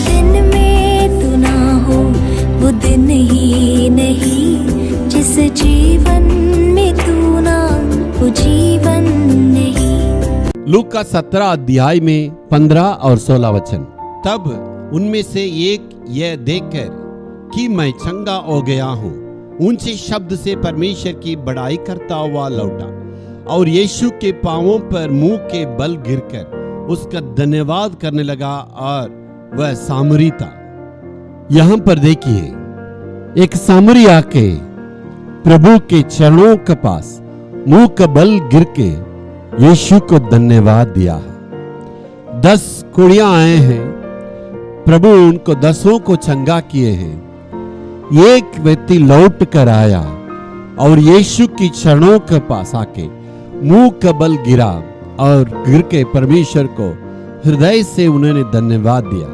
दिन में तू ना हो वो दिन ही नहीं, जिस जीवन में तू ना वो जीवन नहीं। लूका 17 अध्याय में 15 और 16 वचन। तब उनमें से एक यह देखकर कि मैं चंगा हो गया हूँ, ऊंचे शब्द से परमेश्वर की बड़ाई करता हुआ लौटा और यीशु के पांवों पर मुंह के बल गिरकर उसका धन्यवाद करने लगा, और वह सामरी था। यहां पर देखिए, एक सामरी आके प्रभु के चरणों के पास मुंह का बल गिर के यीशु को धन्यवाद दिया है। 10 कुड़ियां आए हैं, प्रभु उनको 10 को चंगा किए हैं। एक व्यक्ति लौट कर आया और यीशु की चरणों के पास आके मुंह का बल गिरा और गिर के परमेश्वर को हृदय से उन्होंने धन्यवाद दिया।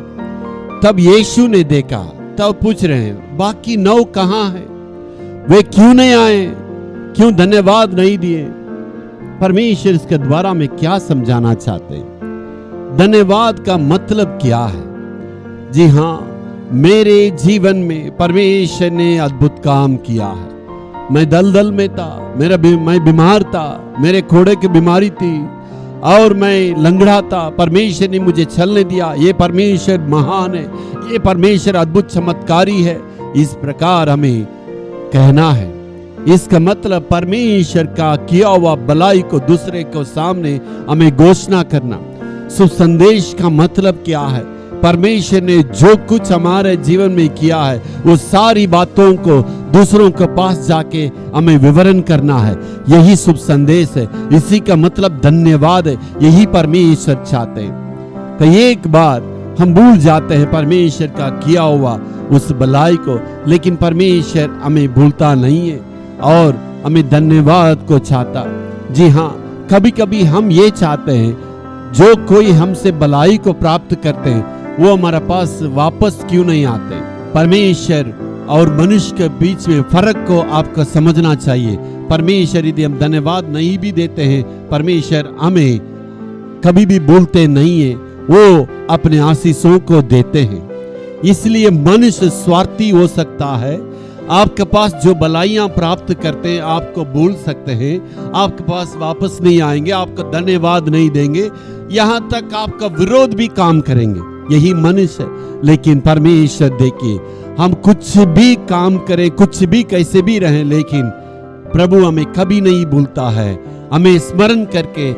तब यीशु ने देखा, तब पूछ रहे हैं बाकी 9 कहां हैं? वे क्यों नहीं आए? क्यों धन्यवाद नहीं दिए? परमेश्वर इसके द्वारा में क्या समझाना चाहते हैं? धन्यवाद का मतलब क्या है? जी हां, मेरे जीवन में परमेश्वर ने अद्भुत काम किया है। मैं दलदल में था, मैं बीमार था, मेरे घोड़े की बीमारी थी और मैं लंगड़ा था, परमेश्वर ने मुझे चलने दिया। ये परमेश्वर महान है, ये परमेश्वर अद्भुत चमत्कारी है। इस प्रकार हमें कहना है। इसका मतलब परमेश्वर का किया हुआ भलाई को दूसरे को सामने हमें घोषणा करना। शुभ संदेश का मतलब क्या है? परमेश्वर ने जो कुछ हमारे जीवन में किया है वो सारी बातों को दूसरों के पास जाके हमें विवरण करना है। यही शुभ संदेश है, इसी का मतलब धन्यवाद है। यही परमेश्वर चाहते हैं। तो एक बार हम भूल जाते हैं परमेश्वर का किया हुआ उस भलाई को, लेकिन परमेश्वर हमें भूलता नहीं है और हमें धन्यवाद को चाहता। जी हाँ, कभी कभी हम ये चाहते हैं जो कोई हमसे भलाई को प्राप्त करते हैं वो हमारे पास वापस क्यों नहीं आते? परमेश्वर और मनुष्य के बीच में फर्क को आपको समझना चाहिए। परमेश्वर यदि हम धन्यवाद नहीं भी देते हैं, परमेश्वर हमें कभी भी भूलते नहीं है, वो अपने आशीषों को देते हैं। इसलिए मनुष्य स्वार्थी हो सकता है। आपके पास जो भलाइयां प्राप्त करते हैं आपको भूल सकते हैं, आपके पास वापस नहीं आएंगे, आपको धन्यवाद नहीं देंगे, यहां तक आपका विरोध भी काम करेंगे। यही मनुष्य है। लेकिन परमेश्वर देखिए, हम कुछ भी काम करें, कुछ भी कैसे भी रहें, लेकिन प्रभु हमें कभी नहीं भूलता है। हमें स्मरण करके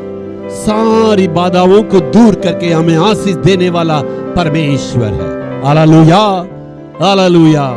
सारी बाधाओं को दूर करके हमें आशीष देने वाला परमेश्वर है। Hallelujah, hallelujah.